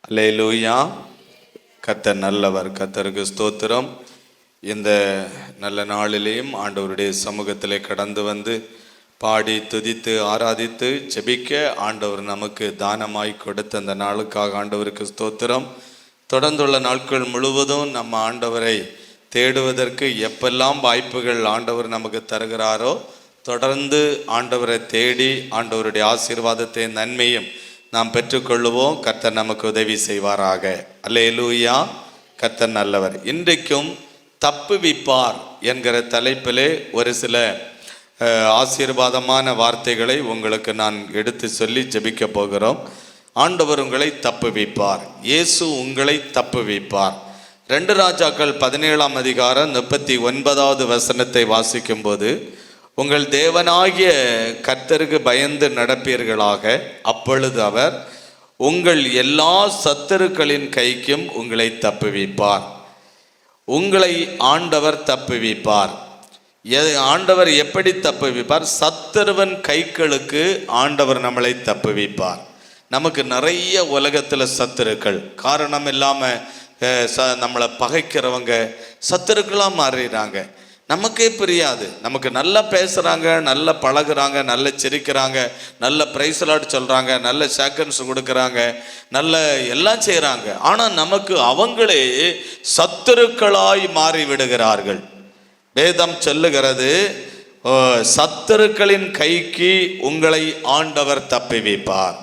அல்லேலூயா. கர்த்தர் நல்லவர். கர்த்தருக்கு ஸ்தோத்திரம். இந்த நல்ல நாளிலேயும் ஆண்டவருடைய சமூகத்திலே கடந்து வந்து பாடி துதித்து ஆராதித்து ஜெபிக்க ஆண்டவர் நமக்கு தானமாய் கொடுத்த அந்த நாளுக்காக ஆண்டவருக்கு ஸ்தோத்திரம். தொடர்ந்துள்ள நாட்கள் முழுவதும் நம்ம ஆண்டவரை தேடுவதற்கு எப்பெல்லாம் வாய்ப்புகள் ஆண்டவர் நமக்கு தருகிறாரோ தொடர்ந்து ஆண்டவரை தேடி ஆண்டவருடைய ஆசீர்வாதத்தை நன்மையும் நாம் பெற்றுக்கொள்ளுவோம். கர்த்தர் நமக்கு உதவி செய்வாராக. அல்லேலூயா. கர்த்தர் நல்லவர். இன்றைக்கும் தப்புவிப்பார் என்கிற தலைப்பிலே ஒரு சில ஆசீர்வாதமான வார்த்தைகளை உங்களுக்கு நான் எடுத்து சொல்லி ஜெபிக்க போகிறோம். ஆண்டவர் உங்களை தப்புவிப்பார். இயேசு உங்களை தப்புவிப்பார். 2 ராஜாக்கள் 17ஆம் அதிகாரம் 39வது வசனத்தை வாசிக்கும் போது, உங்கள் தேவனாகிய கர்த்தருக்கு பயந்து நடப்பீர்களாக, அப்பொழுது அவர் உங்கள் எல்லா சத்துருக்களின் கைக்கும் உங்களை தப்புவிப்பார். உங்களை ஆண்டவர் தப்புவிப்பார். ஆண்டவர் எப்படி தப்புவிப்பார்? சத்துருவன் கைகளுக்கு ஆண்டவர் நம்மளை தப்புவிப்பார். நமக்கு நிறைய உலகத்தில் சத்துருக்கள், காரணம் இல்லாமல் நம்மளை பகைக்கிறவங்க சத்துருக்களாக மாறிடுறாங்க. நமக்கே புரியாது. நமக்கு நல்லா பேசுகிறாங்க, நல்லா பழகுறாங்க, நல்லா சிரிக்கிறாங்க, நல்ல பிரைஸ்லாட் சொல்கிறாங்க, நல்ல செகண்ட்ஸ் கொடுக்குறாங்க, நல்ல எல்லாம் செய்கிறாங்க. ஆனால் நமக்கு அவங்களே சத்துருக்களாய் மாறி விடுகிறார்கள். வேதம் சொல்லுகிறது, சத்துருக்களின் கைக்கு உங்களை ஆண்டவர் தப்புவிப்பார்.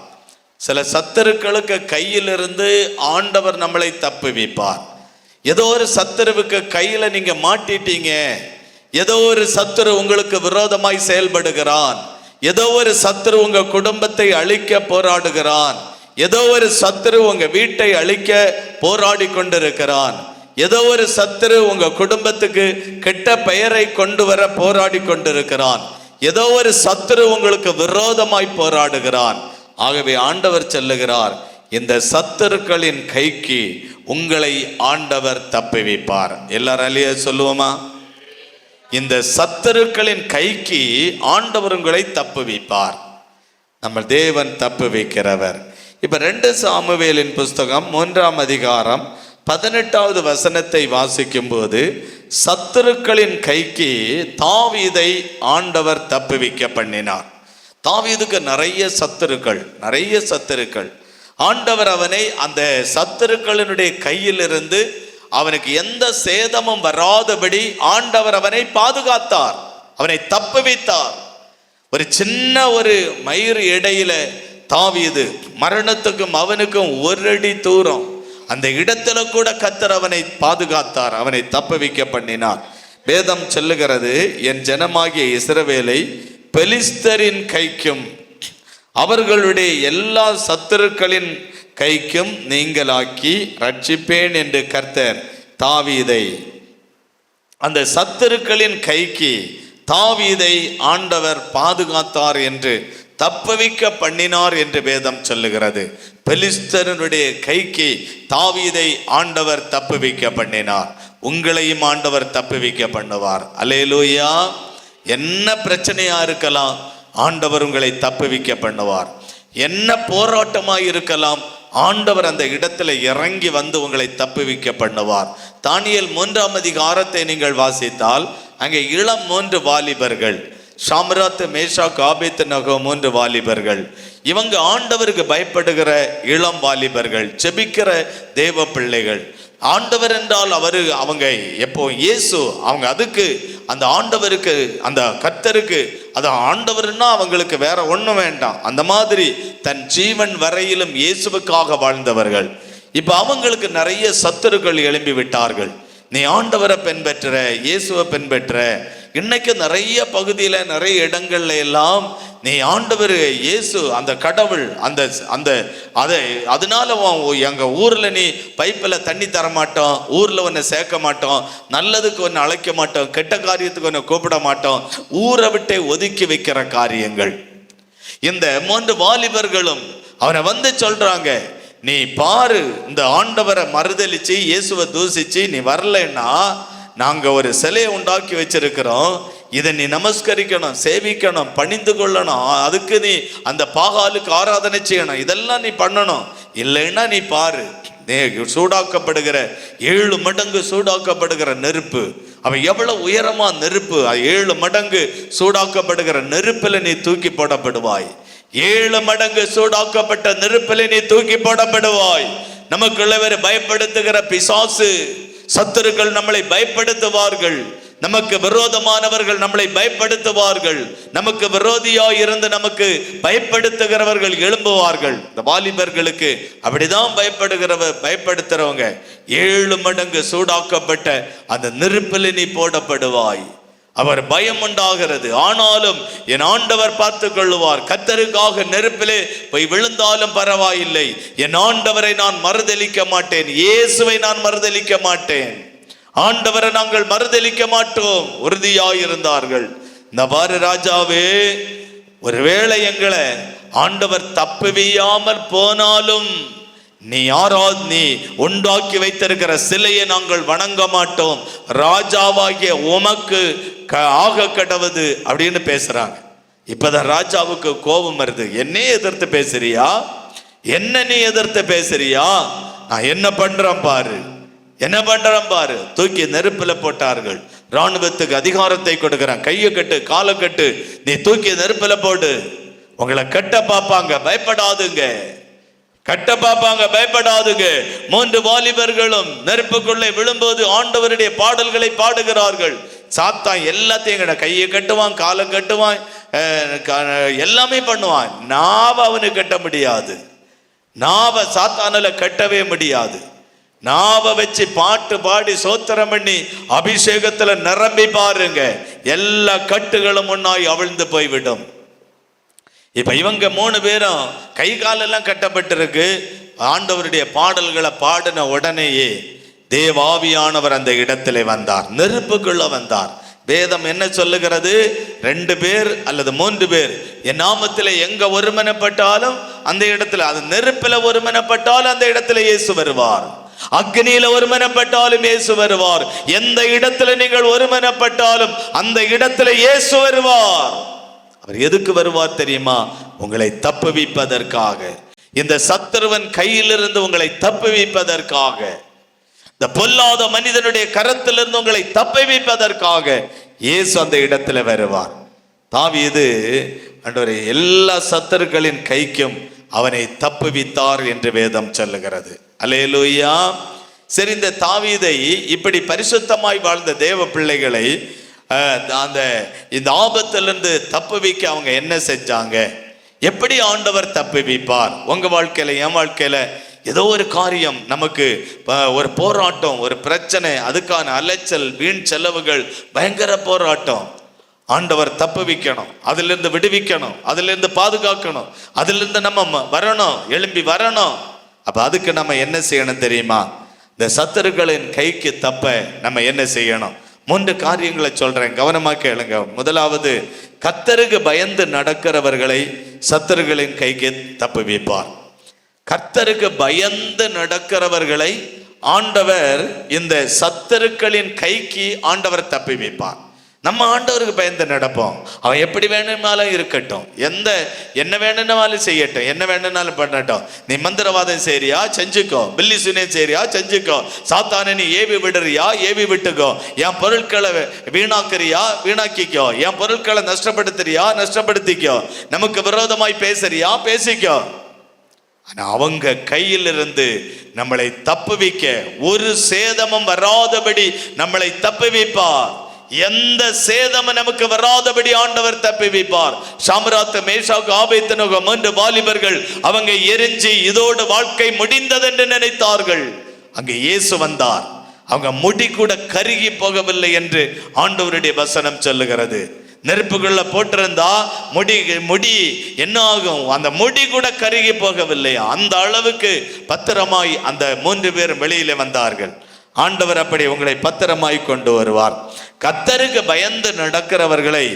சில சத்துருக்களுக்கு கையிலிருந்து ஆண்டவர் நம்மளை தப்புவிப்பார். ஏதோ ஒரு சத்துருவுக்கு கையில் நீங்கள் மாட்டிட்டீங்க, ஏதோ ஒரு சத்துரு உங்களுக்கு விரோதமாய் செயல்படுகிறான், ஏதோ ஒரு சத்துரு உங்க குடும்பத்தை அழிக்க போராடுகிறான், ஏதோ ஒரு சத்துரு உங்க வீட்டை அழிக்க போராடி கொண்டிருக்கிறான், ஏதோ ஒரு சத்துரு உங்க குடும்பத்துக்கு கெட்ட பெயரை கொண்டு வர போராடி கொண்டிருக்கிறான், ஏதோ ஒரு சத்துரு உங்களுக்கு விரோதமாய் போராடுகிறான். ஆகவே ஆண்டவர் சொல்லுகிறார், இந்த சத்துருக்களின் கைக்கு உங்களை ஆண்டவர் தப்புவிப்பார். எல்லாரும் அல்லையா சொல்லுவோமா? இந்த சத்துருக்களின் கைக்கு ஆண்டவர் உங்களை தப்புவிப்பார். நம்ம தேவன் தப்புவிக்கிறவர். இப்ப 2 சாமுவேலின் புஸ்தகம் 3ஆம் அதிகாரம் 18வது வசனத்தை வாசிக்கும் போது, சத்துருக்களின் கைக்கு தாவீதை ஆண்டவர் தப்புவிக்க பண்ணினார். தாவீதுக்கு நிறைய சத்துருக்கள். ஆண்டவர் அவனை அந்த சத்துருக்களினுடைய கையிலிருந்து அவனுக்கு எந்த சேதமும் வராதபடி ஆண்டவர் அவனை பாதுகாத்தார், அவனை தப்புவித்தார். ஒரு சின்ன ஒரு மயிர் இடையில தாவீது மரணத்துக்கும் அவனுக்கும் 1 அடி தூரம், அந்த இடத்துல கூட கர்த்தர் அவனை பாதுகாத்தார், அவனை தப்புவிக்க பண்ணினார். வேதம் சொல்லுகிறது, என் ஜனமாகிய இஸ்ரவேலை பெலிஸ்தரின் கைக்கும் அவர்களுடைய எல்லா சத்துருக்களின் கைக்கும் நீங்களாக்கி ரட்சிப்பேன் என்று கர்த்தர் தாவீதை, அந்த சத்துருக்களின் கைக்கு தாவீதை ஆண்டவர் பாதுகாத்தார் என்று தப்புவிக்க பண்ணினார் என்று வேதம் சொல்லுகிறது. பெலிஸ்தருடைய கைக்கு தாவீதை ஆண்டவர் தப்புவிக்க பண்ணினார். உங்களையும் ஆண்டவர் தப்புவிக்க பண்ணுவார். அல்லேலூயா. என்ன பிரச்சனையா இருக்கலாம், ஆண்டவர் உங்களை தப்புவிக்க பண்ணுவார். என்ன போராட்டமாய் இருக்கலாம், ஆண்டவர் அந்த இடத்துல இறங்கி வந்து உங்களை தப்புவிக்க பண்ணுவார். தானியேல் 3ஆம் அதிகாரத்தை நீங்கள் வாசித்தால், அங்கே இளம் 3 வாலிபர்கள், ஷாம்ராத், மேஷாக், ஆபேத்நேகோ 3 வாலிபர்கள். இவங்க ஆண்டவருக்கு பயப்படுகிற இளம் வாலிபர்கள், ஜெபிக்கிற தேவ பிள்ளைகள். ஆண்டவர் என்றால் அவங்க எப்போ இயேசு, அவங்க அதுக்கு அந்த ஆண்டவருக்கு, அந்த கர்த்தருக்கு, அது ஆண்டவர்னா அவங்களுக்கு வேற ஒன்றும் வேண்டாம். அந்த மாதிரி தன் ஜீவன் வரையிலும் இயேசுவுக்காக வாழ்ந்தவர்கள். இப்போ அவங்களுக்கு நிறைய சத்துருக்கள் எழும்பி விட்டார்கள். நீ ஆண்டவரை பின்பற்ற, இயேசுவை பின்பற்ற. இன்னைக்கு நிறைய பகுதியில், நிறைய இடங்கள்ல எல்லாம் நீ ஆண்டவர் இயேசு, அந்த கடவுள், அதனால எங்க ஊர்ல நீ பைப்பில் தண்ணி தர மாட்டோம், ஊர்ல ஒன்னை சேர்க்க மாட்டோம், நல்லதுக்கு ஒன்று அழைக்க மாட்டோம், கெட்ட காரியத்துக்கு ஒன்று கூப்பிட மாட்டோம், ஊரை விட்டே ஒதுக்கி வைக்கிற காரியங்கள். இந்த 3 வாலிபர்களும் அவனை வந்து சொல்றாங்க, நீ பாரு, இந்த ஆண்டவரை மறுதலிச்சு இயேசுவை தூசிச்சு நீ வரலைன்னா நாங்க ஒரு சிலையை உண்டாக்கி வச்சிருக்கிறோம், இதை நீ நமஸ்கரிக்கணும், சேவிக்கணும், பணிந்து கொள்ளணும், அதுக்கு நீ அந்த பாகாலுக்கு ஆராதனை செய்யணும், இதெல்லாம் நீ பண்ணணும். இல்லைன்னா நீ பாரு, சூடாக்கப்படுகிற 7 மடங்கு சூடாக்கப்படுகிற நெருப்பு, அவன் எவ்வளவு உயரமா நெருப்பு, 7 மடங்கு சூடாக்கப்படுகிற நெருப்பில் நீ தூக்கி போடப்படுவாய். 7 மடங்கு சூடாக்கப்பட்ட நெருப்பில் நீ தூக்கி போடப்படுவாய். நமக்குள்ளவர் பயப்படுத்துகிற பிசாசு, சத்துருக்கள் நம்மளை பயப்படுத்துவார்கள். நமக்கு விரோதமானவர்கள் நம்மளை பயப்படுத்துவார்கள். நமக்கு விரோதியாய் இருந்து நமக்கு பயப்படுத்துகிறவர்கள் எழும்புவார்கள். இந்த வாலிபர்களுக்கு அப்படிதான் பயப்படுத்துறவங்க 7 மடங்கு சூடாக்கப்பட்ட அந்த நெருப்பில் நீ போடப்படுவாய். அவர் பயம் உண்டாகிறது. ஆனாலும் என் ஆண்டவர் பார்த்து கொள்ளுவார். கர்த்தருக்காக நெருப்பிலே போய் விழுந்தாலும் பரவாயில்லை, என் ஆண்டவரை நான் மறுதலிக்க மாட்டேன், இயேசுவை நான் மறுதலிக்க மாட்டேன், ஆண்டவரை நாங்கள் மறுதலிக்க மாட்டோம் உறுதியாயிருந்தார்கள். இந்த பாரு ராஜாவே, ஒருவேளை எங்களை ஆண்டவர் தப்புவியாமல் போனாலும் நீ உண்டாக்கி வைத்திருக்கிற சிலையை நாங்கள் வணங்க மாட்டோம், ராஜாவாகிய உமக்கு ஆக கடவுது அப்படின்னு பேசுறாங்க. இப்பதான் ராஜாவுக்கு கோபம் வருது. என்னையே எதிர்த்து பேசுறியா? என்ன நீ எதிர்த்து பேசுறியா? நான் என்ன பண்றேன் பாரு, என்ன பண்றேன் பாரு. தூக்கி நெருப்புல போட்டார்கள். ராணுவத்துக்கு அதிகாரத்தை கொடுக்கிறான். கையை கட்டு, காலை கட்டு, நீ தூக்கி நெருப்புல போடு. உங்களை கட்ட பார்ப்பாங்க, பயப்படாதுங்க. கட்ட பார்ப்பாங்க, பயப்படாதுங்க. 3 வாலிபர்களும் நெருப்புக்குள்ளே விழும்போது ஆண்டவருடைய பாடல்களை பாடுகிறார்கள். சாத்தான் எல்லாத்தையும் கையை கட்டுவான், காலை கட்டுவான், எல்லாமே பண்ணுவான். நாவ அவனுக்கு கட்ட முடியாது. நாவ சாத்தானால கட்டவே முடியாது. நாவ வச்சு பாட்டு பாடி சோத்திரம் பண்ணி அபிஷேகத்துல நிரம்பி பாருங்க, எல்லா கட்டுகளும் முன்னாய் அவிழ்ந்து போய்விடும். இப்ப இவங்க 3 பேரும் கை காலெல்லாம் கட்டப்பட்டிருக்கு. ஆண்டவருடைய பாடல்களை பாடின உடனேயே தேவாவியானவர் அந்த இடத்திலே வந்தார், நெருப்புக்குள்ள வந்தார். வேதம் என்ன சொல்லுகிறது? 2 பேர் அல்லது 3 பேர் என் நாமத்திலே எங்க ஒருமனப்பட்டாலும் அந்த இடத்துல, அது நெருப்பில ஒருமனப்பட்டாலும் அந்த இடத்துல இயேசு வருவார், அக்னியில ஒருமனப்பட்டாலும் இயேசு வருவார். எந்த இடத்துல நீங்கள் ஒருமனப்பட்டாலும் அந்த இடத்துல இயேசு வருவார். அவர் எதுக்கு வருவார் தெரியுமா? உங்களை தப்புவிப்பதற்காக, இந்த சத்துருவன் கையிலிருந்து உங்களை தப்புவிப்பதற்காக, இந்த பொல்லாத மனிதனுடைய கரத்திலிருந்து உங்களை தப்புவிப்பதற்காக இயேசு அந்த இடத்துல வருவார். தாவீது ஆண்டவரே எல்லா சத்துருக்களின் கைக்கும் அவனை தப்புவித்தார் என்று வேதம் சொல்லுகிறது. அல்லேலூயா. சரி, இந்த தாவீதை இப்படி பரிசுத்தமாய் வாழ்ந்த தேவ பிள்ளைகளை இந்த ஆபத்திலிருந்து தப்புவிக்க அவங்க என்ன செஞ்சாங்க? எப்படி ஆண்டவர் தப்புவிப்பார்? உங்க வாழ்க்கையில, என் வாழ்க்கையில ஏதோ ஒரு காரியம், நமக்கு ஒரு போராட்டம், ஒரு பிரச்சனை, அதுக்கான அலைச்சல், வீண் செலவுகள், பயங்கர போராட்டம். ஆண்டவர் தப்புவிக்கணும், அதிலிருந்து விடுவிக்கணும், அதிலிருந்து பாதுகாக்கணும், அதிலிருந்து நம்ம வரணும், எழும்பி வரணும். அப்ப அதுக்கு நம்ம என்ன செய்யணும் தெரியுமா? இந்த சத்துருக்களின் கைக்கு தப்ப நம்ம என்ன செய்யணும்? 3 காரியங்களை சொல்றேன், கவனமா கேளுங்க. முதலாவது, கர்த்தருக்கு பயந்து நடக்கிறவர்களை சத்துருக்களின் கைக்கு தப்புவிப்பார். கர்த்தருக்கு பயந்து நடக்கிறவர்களை ஆண்டவர் இந்த சத்துருக்களின் கைக்கு ஆண்டவர் தப்புவிப்பார். நம்ம ஆண்டவருக்கு பயந்து நடப்போம். அவன் எப்படி வேணும்னாலும் இருக்கட்டும், என்ன வேணும்னாலும் செய்யட்டும், என்ன வேணும்னாலும் பண்ணட்டும். நீ மந்திரவாதம் செய்றியா, செஞ்சுக்கோ. பில்லி சுனியம் செய்றியா, செஞ்சுக்கோ. சாத்தானை நீ ஏவி விடுறியா, ஏவி விட்டுக்கோ. என் பொருட்களை வீணாக்குறியா, வீணாக்கிக்கோ. என் பொருட்களை நஷ்டப்படுத்துறியா, நஷ்டப்படுத்திக்கோ. நமக்கு விரோதமாய் பேசுறியா, பேசிக்கோ. ஆனா அவங்க கையிலிருந்து நம்மளை தப்புவிக்க, ஒரு சேதமும் வராதபடி நம்மளை தப்புவிப்பார். எந்த சேதமும் நமக்கு வராதபடி ஆண்டவர் தப்புவிப்பார். சாம்ராத், மேஷாக், ஆபேத்நேகோ 3 வாலிபர்கள் அவங்க எரிஞ்சு இதோடு வாழ்க்கை முடிந்தது என்று நினைத்தார்கள். அங்கே இயேசு வந்தார். அவங்க முடி கூட கருகி போகவில்லை என்று ஆண்டவருடைய வசனம் சொல்லுகிறது. நெருப்புக்குள்ள போட்டிருந்தா முடி என்ன ஆகும்? அந்த முடி கூட கருகி போகவில்லையா? அந்த அளவுக்கு பத்திரமாய் அந்த 3 பேரும் வெளியில வந்தார்கள். ஆண்டவர் அப்படி உங்களை பத்திரமாய் கொண்டு வருவார். கர்த்தருக்கு பயந்து நடக்கிறவர்களை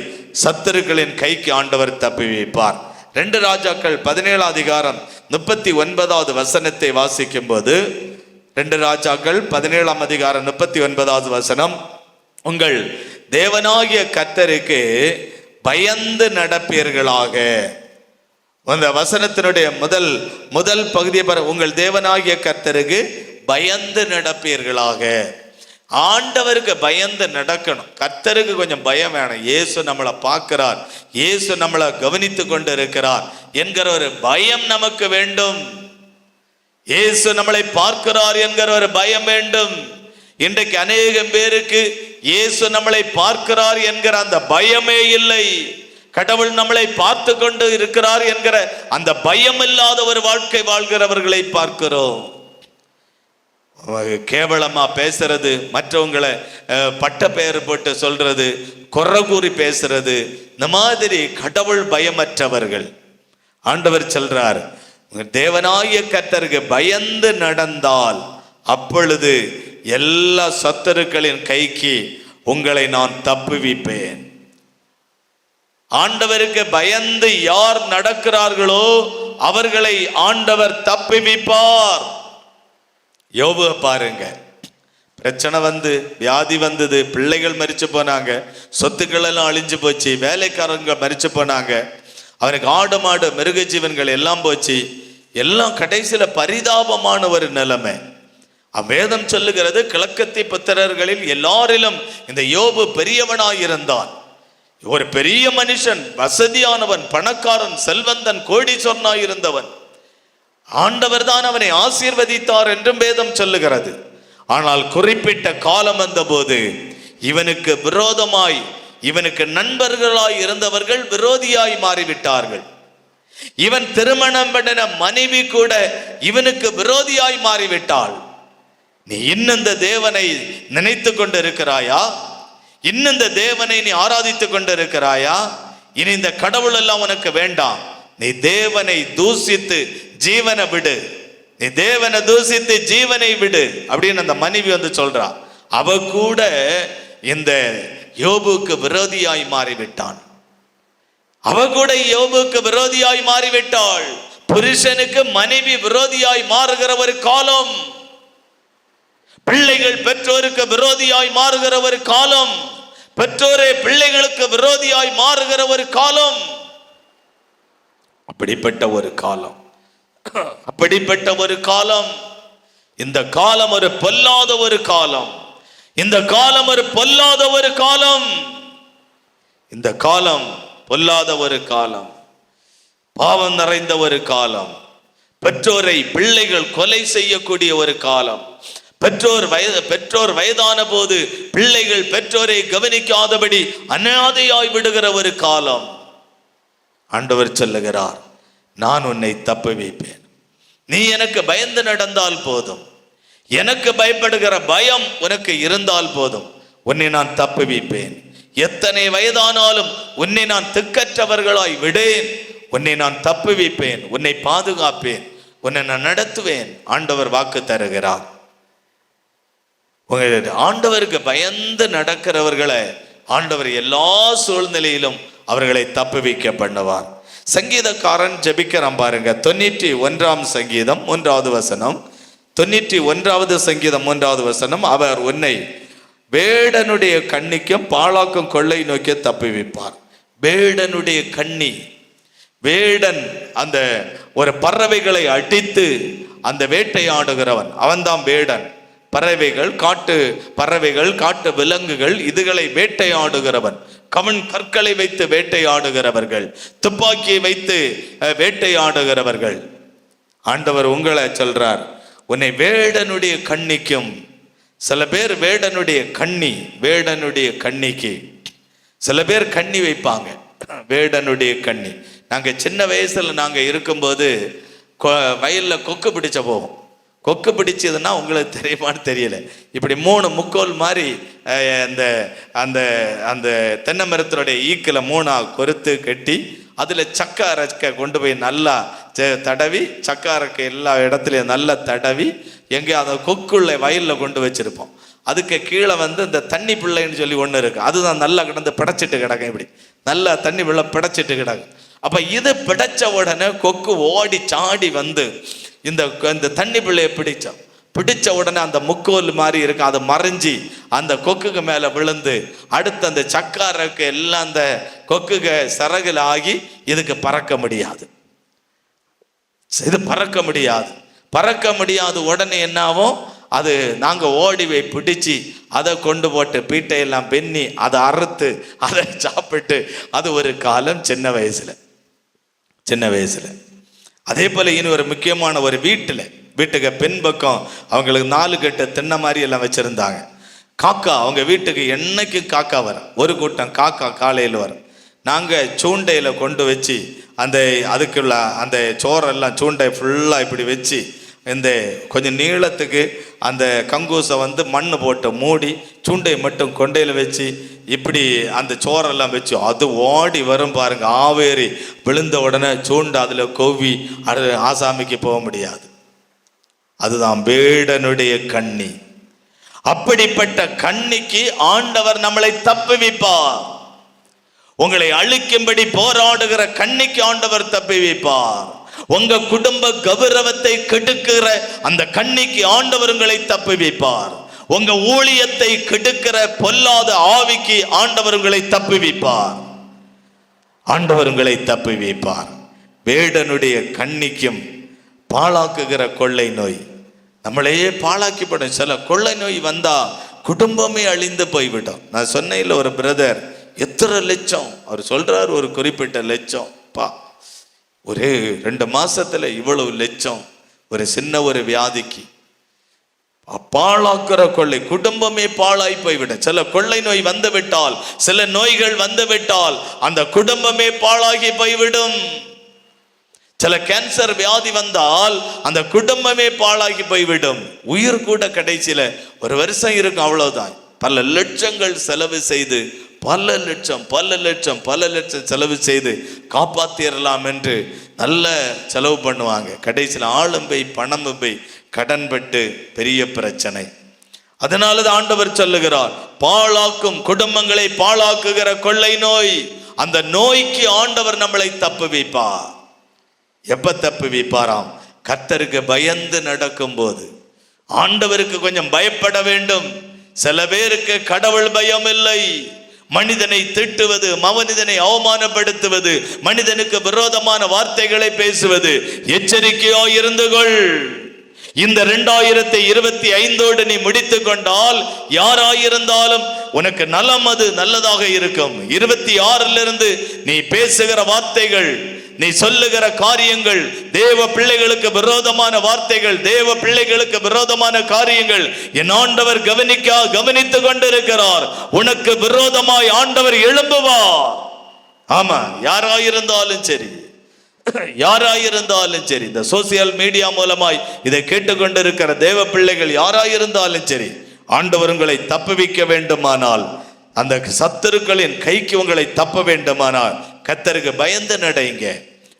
சத்துருக்களின் கைக்கு ஆண்டவர் தப்புவிப்பார். 2 ராஜாக்கள் 17 அதிகாரம் 39வது வசனத்தை வாசிக்கும் போது, 2 ராஜாக்கள் 17 அதிகாரம் 39வது வசனம், உங்கள் தேவனாகிய கர்த்தருக்கு பயந்து நடப்பீர்களாக. அந்த வசனத்தினுடைய முதல் பகுதியை உங்கள் தேவனாகிய கர்த்தருக்கு பயந்து நடப்பீர்களாக. ஆண்டவருக்கு பயந்து நடக்கணும். கர்த்தருக்கு கொஞ்சம் பயம் வேணும். இயேசு நம்மளை பார்க்கிறார், இயேசு நம்மளை கவனித்து கொண்டு இருக்கிறார் என்கிற ஒரு பயம் நமக்கு வேண்டும். இயேசு நம்மளை பார்க்கிறார் என்கிற ஒரு பயம் வேண்டும். இன்றைக்கு அநேகம் பேருக்கு இயேசு நம்மளை பார்க்கிறார் என்கிற அந்த பயமே இல்லை. கடவுள் நம்மளை பார்த்து கொண்டு இருக்கிறார் என்கிற அந்த பயம் இல்லாத ஒரு வாழ்க்கை வாழ்கிறவர்களை பார்க்கிறோம். கேவலமா பேசுறது, மற்றவங்களை பட்ட பெயர் போட்டு சொல்றது, குறை கூறி பேசுறது, இந்த மாதிரி கடவுள் பயமற்றவர்கள். ஆண்டவர் சொல்றார், தேவனாகிய கர்த்தருக்கு பயந்து நடந்தால் அப்பொழுது எல்லா சத்துருக்களின் கைக்கு உங்களை நான் தப்புவிப்பேன். ஆண்டவருக்கு பயந்து யார் நடக்கிறார்களோ அவர்களை ஆண்டவர் தப்புவிப்பார். யோபு பாருங்க, பிரச்சனை வந்து, வியாதி வந்தது, பிள்ளைகள் மரிச்சு போனாங்க, சொத்துக்கள் எல்லாம் அழிஞ்சு போச்சு, வேலைக்காரங்க மரிச்சு போனாங்க, அவனுக்கு ஆடு மாடு மிருக ஜீவன்கள் எல்லாம் போச்சு, எல்லாம் கடைசியில பரிதாபமான ஒரு நிலைமை. வேதம் சொல்லுகிறது, கிழக்கத்தி புத்திரர்களில் எல்லாரிலும் இந்த யோபு பெரியவனாயிருந்தான். ஒரு பெரிய மனுஷன், வசதியானவன், பணக்காரன், செல்வந்தன், கோடீஸ்வரனாயிருந்தவன். ஆண்டவர் தான் அவனை ஆசீர்வதித்தார் என்றும் வேதம் சொல்லுகிறது. ஆனால் குறிப்பிட்ட காலம் வந்த போது இவனுக்கு விரோதமாய், இவனுக்கு நண்பர்களாய் இருந்தவர்கள் விரோதியாய் மாறிவிட்டார்கள். இவன் திருமணம் பண்ணின மனைவி கூட இவனுக்கு விரோதியாய் மாறிவிட்டாள். நீ இன்னும் இந்த தேவனை நினைத்து கொண்டு இருக்கிறாயா? இன்னும் இந்த தேவனை நீ ஆராதித்து கொண்டு இருக்கிறாயா? இனி இந்த கடவுள் எல்லாம் உனக்கு வேண்டாம். நீ தேவனை தூசித்து ஜீவனை விடு, நீ தேவனை தூசித்து ஜீவனை விடு அப்படின்னு அந்த மனைவி வந்து சொல்றா. அவ கூட இந்த யோபுக்கு விரோதியாய் மாறிவிட்டான். அவ கூட யோபுக்கு விரோதியாய் மாறிவிட்டாள். புருஷனுக்கு மனைவி விரோதியாய் மாறுகிற ஒரு காலம், பிள்ளைகள் பெற்றோருக்கு விரோதியாய் மாறுகிற ஒரு காலம், பெற்றோரே பிள்ளைகளுக்கு விரோதியாய் மாறுகிற ஒரு காலம். அப்படிப்பட்ட ஒரு காலம், அப்படிப்பட்ட ஒரு காலம். இந்த காலம் ஒரு பொல்லாத ஒரு காலம். இந்த காலம் ஒரு பொல்லாத ஒரு காலம். இந்த காலம் பொல்லாத ஒரு காலம், பாவம் நிறைந்த ஒரு காலம், பெற்றோரை பிள்ளைகள் கொலை செய்யக்கூடிய ஒரு காலம், பெற்றோர் வயதான போது பிள்ளைகள் பெற்றோரை கவனிக்காதபடி அநாதையாய் விடுகிற ஒரு காலம். ஆண்டவர் சொல்லுகிறார், நான் உன்னை தப்புவிப்பேன். நீ எனக்கு பயந்து நடந்தால் போதும், எனக்கு பயப்படுகிற பயம் உனக்கு இருந்தால் போதும், உன்னை நான் தப்புவிப்பேன். எத்தனை வயதானாலும் உன்னை நான் திக்கற்றவர்களாய் விடேன். உன்னை நான் தப்புவிப்பேன், உன்னை பாதுகாப்பேன், உன்னை நான் நடத்துவேன். ஆண்டவர் வாக்கு தருகிறார். ஆண்டவருக்கு பயந்து நடக்கிறவர்களை ஆண்டவர் எல்லா சூழ்நிலையிலும் அவர்களை தப்புவிக்க பண்ணுவார். சங்கீதக்காரன் ஜெபிக்கிறான் பாருங்க. 91ஆம் சங்கீதம் 1வது வசனம். 91வது சங்கீதம் 1வது வசனம். அவர் உன்னை வேடனுடைய கண்ணிக்கும் பாழாக்கும் கொள்ளை நோக்கி தப்புவிப்பார். வேடனுடைய கண்ணி, வேடன் அந்த ஒரு பறவைகளை அடித்து அந்த வேட்டையாடுகிறவன், அவன்தான் வேடன். பறவைகள், காட்டு பறவைகள், காட்டு விலங்குகள், இதுகளை வேட்டையாடுகிறவன். கற்களை வைத்து வேட்டையாடுகிறவர்கள், துப்பாக்கியை வைத்து வேட்டையாடுகிறவர்கள். ஆண்டவர் உங்களை சொல்றார், உன்னை வேடனுடைய கண்ணிக்கும். சில பேர் வேடனுடைய கண்ணி, வேடனுடைய கண்ணிக்கு சில பேர் கண்ணி வைப்பாங்க. வேடனுடைய கண்ணி. நாங்க சின்ன வயசுல நாங்க இருக்கும்போது வயல்ல கொக்கு பிடிச்ச போவோம். கொக்கு பிடிச்சதுன்னா உங்களுக்கு தெரியுமான்னு தெரியல, இப்படி 3 முக்கோல் மாதிரி அந்த அந்த அந்த தென்னை மரத்தினுடைய ஈக்கில் 3 கொறுத்து கட்டி அதில் சக்கை அரைக்க கொண்டு போய் நல்லா தடவி, சக்கை அரைக்க எல்லா இடத்துலையும் நல்லா தடவி எங்கே அந்த கொக்குள்ள வயலில் கொண்டு வச்சிருப்போம். அதுக்கு கீழே வந்து இந்த தண்ணி பிள்ளைன்னு சொல்லி ஒன்று இருக்கு, அதுதான் நல்லா கிடந்து பிடைச்சிட்டு கிடக்கும். இப்படி நல்லா தண்ணி பிள்ளை பிடைச்சிட்டு கிடக்கும். அப்போ இது பிடைச்ச உடனே கொக்கு ஓடி சாடி வந்து இந்த தண்ணி பிள்ளையை பிடிச்ச உடனே அந்த முக்கோல் மாதிரி இருக்கு, அதை மறைஞ்சி அந்த கொக்குக்கு மேலே விழுந்து அடுத்து அந்த சக்காரக்கு எல்லாம் அந்த கொக்குக சரகுல ஆகி இதுக்கு பறக்க முடியாது. இது பறக்க முடியாது. பறக்க முடியாது. உடனே என்ன ஆகும்? அது நாங்கள் ஓடிவை பிடிச்சி அதை கொண்டு போட்டு பீட்டையெல்லாம் பெண்ணி அதை அறுத்து அதை சாப்பிட்டு அது ஒரு காலம் சின்ன வயசுல. அதே போல இனி ஒரு முக்கியமான ஒரு வீட்டுக்கு பின்பக்கம் அவங்களுக்கு 4 கட்டு தின்ன மாதிரி எல்லாம் வச்சிருந்தாங்க. காக்கா, அவங்க வீட்டுக்கு என்னைக்கும் காக்கா வரும். ஒரு கூட்டம் காக்கா காலையில் வரும். நாங்கள் சூண்டையில் கொண்டு வச்சு அதுக்குள்ள அந்த சோறெல்லாம் சூண்டை ஃபுல்லாக இப்படி வச்சு இந்த கொஞ்சம் நீளத்துக்கு அந்த கங்கூசை மண் போட்டு மூடி சூண்டை மட்டும் கொண்டையில் வச்சு இப்படி அந்த சோறெல்லாம் வச்சு அது ஓடி வரும் பாருங்க. ஆவேரி விழுந்த உடனே சூண்டை அதில் கொவ்வி அது ஆசாமிக்கு போக முடியாது. அதுதான் வேடனுடைய கண்ணி. அப்படிப்பட்ட கண்ணிக்கு ஆண்டவர் நம்மளை தப்புவிப்பார். உங்களை அழிக்கும்படி போராடுகிற கண்ணிக்கு ஆண்டவர் தப்புவிப்பார். உங்க குடும்ப கௌரவத்தை கெடுக்கிற அந்த கண்ணிக்கு ஆண்டவர் உங்களை தப்புவிப்பார். உங்க ஊழியத்தை கெடுக்கிற பொல்லாத ஆவிக்கு ஆண்டவர் உங்களை தப்புவிப்பார். வேடனுடைய கண்ணிக்கும் பாழாக்குகிற கொள்ளை நோய் நம்மளையே பாழாக்கிப்படும். சில கொள்ளை நோய் வந்தா குடும்பமே அழிந்து போய்விடும். நான் சொன்னையில் ஒரு பிரதர் எத்தனை லட்சம் அவர் சொல்றாரு, ஒரு குறிப்பிட்ட லட்சம் ஒரே 2 மாசத்துல இவ்வளவு லட்சம் ஒரு சின்ன ஒரு வியாதிக்கு. பாழாக்குற கொள்ளை குடும்பமே பாழாய் போய்விடும். சில கொள்ளை நோய் வந்துவிட்டால், சில நோய்கள் வந்துவிட்டால் அந்த குடும்பமே பாழாகி போய்விடும். சில கேன்சர் வியாதி வந்தால் அந்த குடும்பமே பாழாகி போய்விடும். உயிர் கூட கடைசியில ஒரு வருஷம் இருக்கும், அவ்வளவுதான். பல லட்சங்கள் செலவு செய்து பல லட்சம் செலவு செய்து காப்பாத்திரலாம் என்று நல்ல செலவு பண்ணுவாங்க. கடைசியில் ஆளும் போய் பணமும் போய் கடன்பட்டு பெரிய பிரச்சனை. அதனாலதான் ஆண்டவர் சொல்லுகிறார், பாழாக்கும் குடும்பங்களை பாழாக்குகிற கொள்ளை நோய், அந்த நோய்க்கு ஆண்டவர் நம்மளை தப்புவிப்பார். எப்ப தப்புவிப்பாராம்? கர்த்தருக்கு பயந்து நடக்கும் போது. ஆண்டவருக்கு கொஞ்சம் பயப்பட வேண்டும். சில பேருக்கு கடவுள் பயம் இல்லை. மனிதனை திட்டுவது, மனிதனை அவமானப்படுத்துவது, மனிதனுக்கு விரோதமான வார்த்தைகளை பேசுவது. எச்சரிக்கையோ இருந்துகொள். இந்த 2025 நீ முடித்து கொண்டால் யாராயிருந்தாலும் உனக்கு நலம், அது நல்லதாக இருக்கும். 26 நீ பேசுகிற வார்த்தைகள், நீ சொல்லுகிற காரியங்கள், தேவ பிள்ளைகளுக்கு விரோதமான வார்த்தைகள், தேவ பிள்ளைகளுக்கு விரோதமான காரியங்கள் என் ஆண்டவர் கவனித்து கொண்டிருக்கிறார். உனக்கு விரோதமாய் ஆண்டவர் எழும்புவார். ஆமா, யாராயிருந்தாலும் சரி. இந்த சோசியல் மீடியா மூலமாய் இதை கேட்டுக்கொண்டிருக்கிற தேவ பிள்ளைகள் யாராயிருந்தாலும் சரி, ஆண்டவர் உங்களை தப்புவிக்க வேண்டுமானால், அந்த சத்துருக்களின் கைக்கு உங்களை தப்ப வேண்டுமானால் கர்த்தருக்கு பயந்து நடைங்க.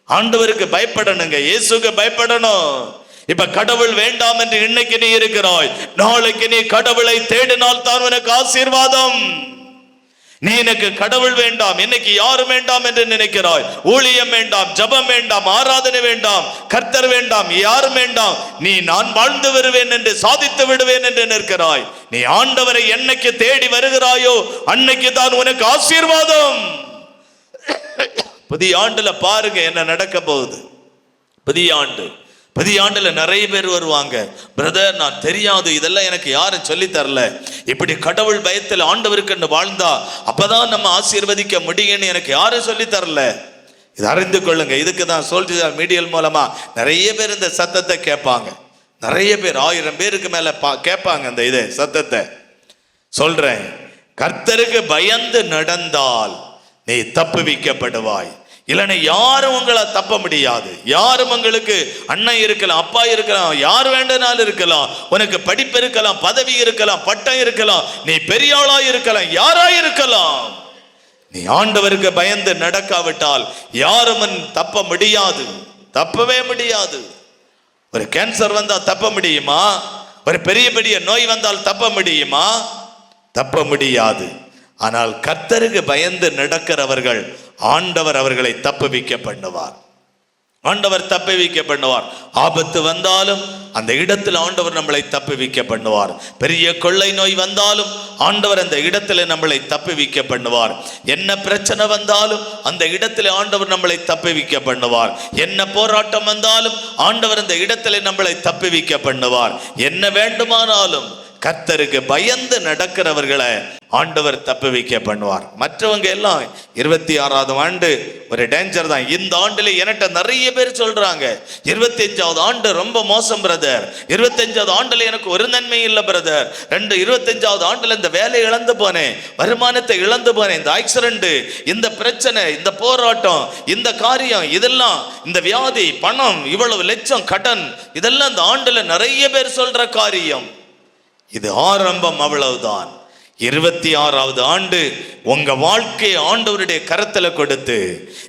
ஆண்டவருக்கு பயப்படணுங்க, இயேசுக்கு பயப்படணும். இப்ப கடவுள் வேண்டாம் என்று இன்னைக்கு நீ இருக்கிறாய், நாளைக்கு நீ கடவுளை தேடினால் தான் உனக்கு ஆசீர்வாதம். நீ எனக்கு கடவுள் வேண்டாம், இன்னைக்கு யாரும் வேண்டாம் என்று நினைக்கிறாய், ஊழியம் வேண்டாம், ஜபம் வேண்டாம், ஆராதனை வேண்டாம், கர்த்தர் வேண்டாம், யாரும் வேண்டாம், நீ நான் வாழ்ந்து வருவேன் என்று சாதித்து விடுவேன் என்று நிற்கிறாய். நீ ஆண்டவரை என்னைக்கு தேடி வருகிறாயோ அன்னைக்கு தான் உனக்கு ஆசீர்வாதம். புதிய ஆண்டுல பாருங்க என்ன நடக்க போகுது. புதிய ஆண்டுல நிறைய பேர் வருவாங்க. பிரதர், நான் தெரியாது, இதெல்லாம் எனக்கு யாரும் சொல்லி தரல, இப்படி கடவுள் பயத்தில் ஆண்டவருக்கு வாழ்ந்தா அப்பதான் நம்ம ஆசீர்வதிக்க முடியும்னு எனக்கு யாரும் சொல்லி தரல. இது அறிந்து கொள்ளுங்க. இதுக்கு தான் சோசியல் மீடியா மூலமா நிறைய பேர் இந்த சத்தத்தை கேட்பாங்க. நிறைய பேர் 1000 பேருக்கு மேல கேட்பாங்க இந்த இதை சத்தத்தை. சொல்றேன், கர்த்தருக்கு பயந்து நடந்தால் நீ தப்புவிக்கப்படுவாய். இல்லைன்னா யாரும் உங்களை தப்ப முடியாது. யாரும் உங்களுக்கு அண்ணன் இருக்கலாம், அப்பா இருக்கலாம், யார் வேண்டுனாலும் இருக்கலாம், உனக்கு படிப்பு இருக்கலாம், பதவி இருக்கலாம், பட்டம் இருக்கலாம், நீ பெரிய ஆளா இருக்கலாம், யாரா இருக்கலாம். நீ ஆண்டவருக்கு பயந்து நடக்காவிட்டால் யாரும் தப்ப முடியாது, தப்பவே முடியாது. ஒரு கேன்சர் வந்தா தப்ப முடியுமா? ஒரு பெரிய நோய் வந்தால் தப்ப முடியுமா? தப்ப முடியாது. ஆனால் கர்த்தருக்கு பயந்து நடக்கிறவர்கள் ஆண்டவர் அவர்களை தப்புவிக்க பண்ணுவார். ஆண்டவர் தப்புவிக்க பண்ணுவார். ஆபத்து வந்தாலும் அந்த இடத்தில் ஆண்டவர் நம்மளை தப்புவிக்க பண்ணுவார். பெரிய கொள்ளை நோய் வந்தாலும் ஆண்டவர் அந்த இடத்துல நம்மளை தப்புவிக்க பண்ணுவார். என்ன பிரச்சனை வந்தாலும் அந்த இடத்துல ஆண்டவர் நம்மளை தப்புவிக்க பண்ணுவார். என்ன போராட்டம் வந்தாலும் ஆண்டவர் அந்த இடத்துல நம்மளை தப்புவிக்க பண்ணுவார். என்ன வேண்டுமானாலும் கர்த்தருக்கு பயந்து நடக்கிறவர்களை ஆண்டவர் தப்புவிக்க பண்ணுவார். மற்றவங்க எல்லாம் 26வது ஆண்டு ஒரு டேஞ்சர் தான். இந்த ஆண்டுல என்கிட்ட நிறைய பேர் சொல்றாங்க, 25வது ஆண்டு ரொம்ப மோசம் பிரதர், 25வது ஆண்டுல எனக்கு ஒரு நன்மை இல்லை பிரதர், 25வது ஆண்டுல இந்த வேலையை இழந்து போனேன், வருமானத்தை இழந்து போனேன், இந்த ஆக்சிடென்ட், இந்த பிரச்சனை, இந்த போராட்டம், இந்த காரியம், இதெல்லாம் இந்த வியாதி, பணம், இவ்வளவு லட்சம் கடன், இதெல்லாம் இந்த ஆண்டுல நிறைய பேர் சொல்ற காரியம். இது ஆரம்பம், அவ்வளவுதான். 26வது ஆண்டு உங்க வாழ்க்கையை ஆண்டவருடைய கரத்துல கொடுத்து,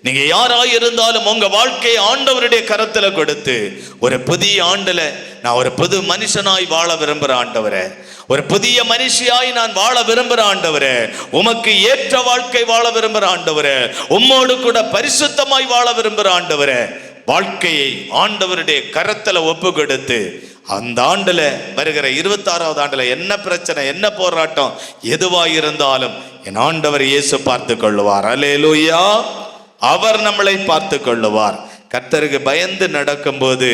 நீங்க யாராய் இருந்தாலும் உங்க வாழ்க்கையை ஆண்டவருடைய கரத்துல கொடுத்து, ஒரு புதிய ஆண்டுல நான் ஒரு புது மனுஷனாய் வாழ விரும்புற ஆண்டவரே, ஒரு புதிய மனுஷியாய் நான் வாழ விரும்புற ஆண்டவரே, உமக்கு ஏற்ற வாழ்க்கை வாழ விரும்புற ஆண்டவரே, உம்மோடு கூட பரிசுத்தமாய் வாழ விரும்புற ஆண்டவரே, வாழ்க்கையை ஆண்டவருடைய கரத்துல ஒப்பு கொடுத்து, அந்த ஆண்டுல வருகிற 26வது ஆண்டுல என்ன பிரச்சனை, என்ன போராட்டம் எதுவாயிருந்தாலும் என் ஆண்டவர் இயேசு பார்த்து கொள்ளுவார். அல்லேலூயா. அவர் நம்மளை பார்த்து கொள்ளுவார். கர்த்தருக்கு பயந்து நடக்கும்போது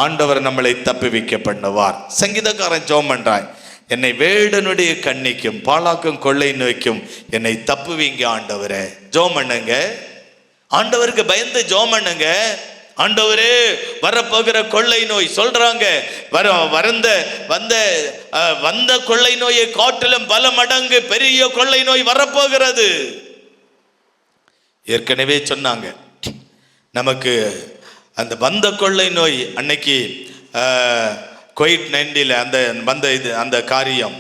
ஆண்டவர் நம்மளை தப்புவிக்க பண்ணுவார். சங்கீதக்காரன் ஜெபம் பண்றான், என்னை வேடனுடைய கண்ணிக்கும் பாழாக்கும் கொள்ளை நோய்க்கும் என்னை தப்புவீங்க ஆண்டவரே. ஜெபம் பண்ணுங்க, ஆண்டவருக்கு பயந்து ஜெபம் பண்ணுங்க. ஆண்டவரே, வரப்போகிற கொள்ளை நோய் சொல்றாங்க, வந்த கொள்ளை நோயை காட்டிலும் பல மடங்கு பெரிய கொள்ளை நோய் வரப்போகிறது. ஏற்கனவே சொன்னாங்க நமக்கு அந்த வந்த கொள்ளை நோய் அன்னைக்கு COVID-19 அந்த காரியம்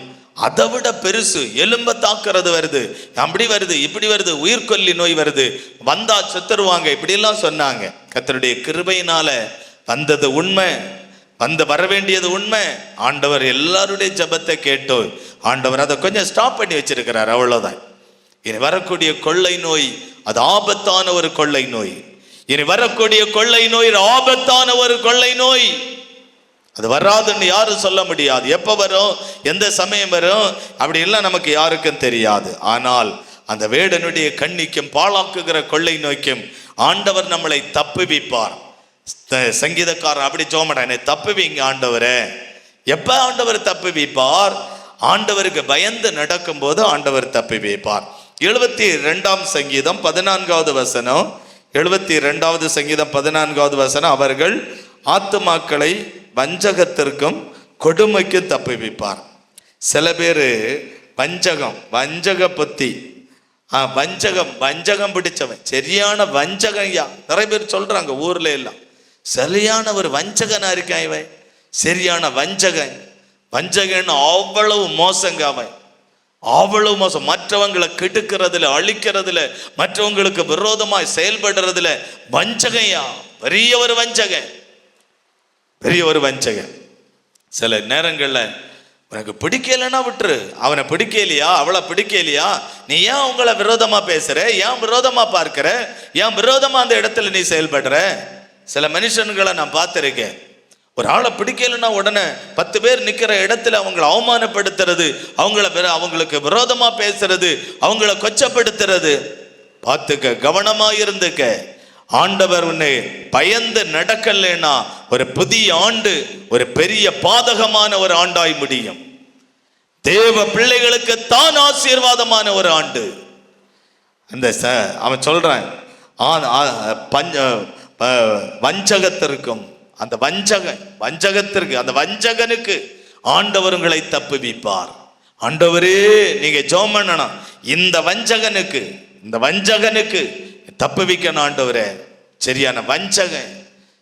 அதை விட பெருசு. எலும்ப தாக்குறது வருது, அப்படி வருது, இப்படி வருது, உயிர்கொல்லி நோய் வருது, வந்தா செத்துருவாங்க, இப்படியெல்லாம் சொன்னாங்க. கர்த்தருடைய கிருபையினால வந்தது உண்மை, வர வேண்டியது உண்மை. ஆண்டவர் எல்லாருடைய ஜெபத்தை கேட்டோ ஆண்டவர் அதை கொஞ்சம் ஸ்டாப் பண்ணி வச்சிருக்கிறார், அவ்வளவுதான். இனி வரக்கூடிய கொள்ளை நோய் அது ஆபத்தான ஒரு கொள்ளை நோய். இனி வரக்கூடிய கொள்ளை நோய் ஆபத்தான ஒரு கொள்ளை நோய். அது வராதுன்னு யாரும் சொல்ல முடியாது. எப்ப வரும், எந்த சமயம் வரும், அப்படி எல்லாம் நமக்கு யாருக்கும் தெரியாது. ஆனால் அந்த வேடனுடைய கண்ணிக்கும் பாழாக்குகிற கொள்ளை நோய்க்கும் ஆண்டவர் நம்மளை தப்புவிப்பார். சங்கீதக்காரன் அப்படி ஜெபம், என்னை தப்புவிங்க ஆண்டவரே. எப்ப ஆண்டவர் தப்புவிப்பார்? ஆண்டவருக்கு பயந்து நடக்கும் போது ஆண்டவர் தப்புவிப்பார். 72ஆம் சங்கீதம் 14வது வசனம், 72வது சங்கீதம் 14வது வசனம், அவர்கள் ஆத்துமாக்களை வஞ்சகத்திற்கும் கொடுமைக்கும் தப்புவிப்பார். சில பேர் வஞ்சக புத்தி, வஞ்சகம் பிடிச்சவன், சரியான வஞ்சகம். நிறைய பேர் சொல்றாங்க ஊர்ல எல்லாம், சரியான ஒரு வஞ்சகனா இருக்கான் இவன், சரியான வஞ்சகன் அவ்வளவு மோசங்க அவன், அவ்வளவு மோசம். மற்றவங்களை கெடுக்கிறதுல, அழிக்கிறதுல, மற்றவங்களுக்கு விரோதமாய் செயல்படுறதுல வஞ்சகையா, பெரிய ஒரு வஞ்சகன். சில நேரங்கள்ல உனக்கு பிடிக்கலன்னா விட்டுரு, அவனை பிடிக்கலையா, அவளை பிடிக்கலையா, நீ ஏன் அவங்கள விரோதமா பேசுற, ஏன் விரோதமா பார்க்கிற, ஏன் விரோதமா அந்த இடத்துல நீ செயல்படுற? சில மனுஷன்களை நான் பார்த்திருக்கேன், ஒரு ஆளை பிடிக்கலன்னா உடனே 10 பேர் நிக்கிற இடத்துல அவங்களை அவமானப்படுத்துறது, அவங்களுக்கு விரோதமா பேசுறது, அவங்கள கொச்சப்படுத்துறது. பார்த்துக்க, கவனமா இருந்துக்க. ஆண்டவர் உன்னை பயந்து நடக்கலைன்னா ஒரு புதிய ஆண்டு ஒரு பெரிய பாதகமான ஒரு ஆண்டாய் முடியும். தேவ பிள்ளைகளுக்கு தான் ஆசீர்வாதமான ஒரு ஆண்டு. அந்த அவன் சொல்றான், வஞ்சகத்திற்கும் அந்த வஞ்சகத்திற்கு அந்த வஞ்சகனுக்கு ஆண்டவர் உங்களை தப்புவிப்பார். ஆண்டவரே, நீங்க ஜெபம் பண்ணணும், இந்த வஞ்சகனுக்கு தப்புவிக்கணும் ஆண்டவரே. சரியான வஞ்சகன்.